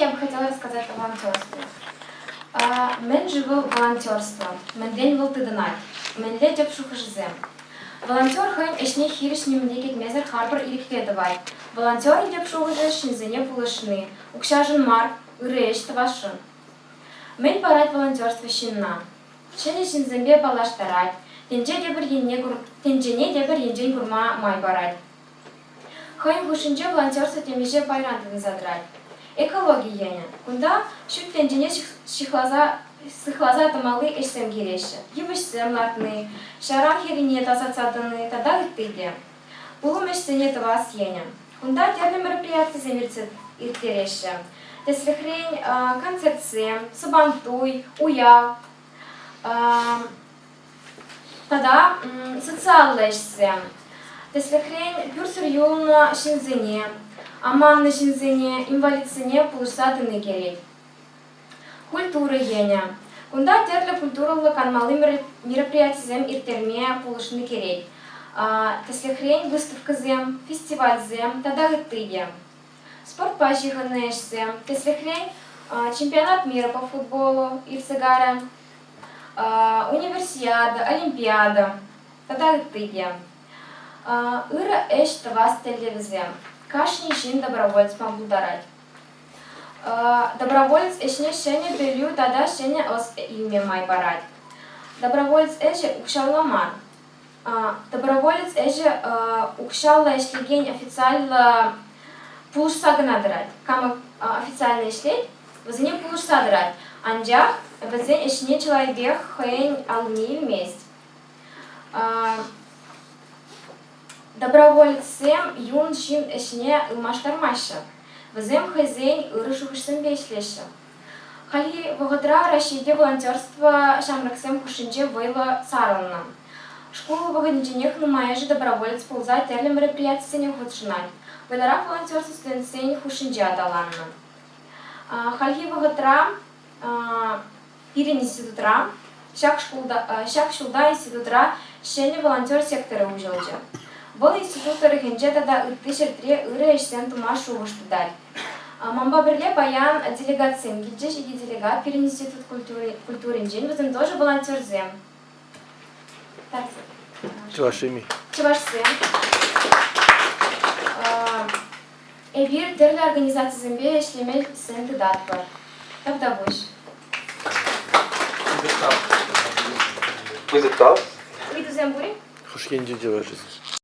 я бы хотела рассказать о волонтерстве. Мен живу волонтерство. Мен день был тыдынать. Мен лет деп шухажзем. Волонтер хэн эшне хиришни мдекет мезер харбар ирикте давай. Волонтер деп шухажзе шинзене пулышны. Укшажын мар, ыреш тавашын. Мен парать волонтерство шинна. Шене шинзембе палаштарать. Тенжене дебір енжен гурма май барать. Хэн хушинже волонтерство темеже пайрантын задрать. Экология яне. Кунда шут тенжене сыхлаза тамалы эшсем кереші. Юбышсем латны, шаран херине тасацадыны, тада гыттыйде. Улым эшсене тавас яне. Кунда терлі мероприятия земерцет иртереші. Теслихрень концертсем, сабантуй, уяв. Тада социаллешсем. Теслихрень бюрсер юлна шинзене, аманны шинзене, инвалидсене пулышсадыны керек. Культура ене. Кунда терлі культуралы канмалы мероприятиезем иртерме пулышны керек. Теслихрень выставкызем, фестивальзем, тада гыттыйде. Спорт пачиганешсем, теслихрень чемпионат мира по футболу, ирсыгара, универсиада, олимпиада, тада гыттыйде. Ыра эш тавас телевизем. Кашни шин добровольц памбударать. Доброволец эшне шене белю, тада шене ос име май барать. Доброволец эше укшалламар. Доброволец эше укшалла эшлеген официально пулышсагына дырать. Кама официально эшлет, возне пулышса дырать. Анжах возне эшне человек хэн ални вместе. Добровольцем юн шин эшне ылмаштармашы. Возем хозяин ырышухышсын бешлеші. Хали вагадра Рашиде волонтерство шамраксем хушинже вайло сарылна. Школу вагадинженех нумаежи доброволец ползать терли мероприятия худшинать. Вайларах волонтерство студентсен хушинже адаланна. Хали вагадра пирин институтра, шак шулда институтра шене волонтер сектора ужалжа. Бұл институттары хенже тада үттішіртіре үрі эшсен тума шуғыштыдар. Мамба бірле баян делегациям гильджеш иди делегат пир институт культурин жен візім тоже волонтерзем. Чувашими. Чувашсем. Эбир терлі организация зембе эшлемел сен тыдат бар. Тогда выш. Кызыктап. Виду зембури? Хуш енде делаешь.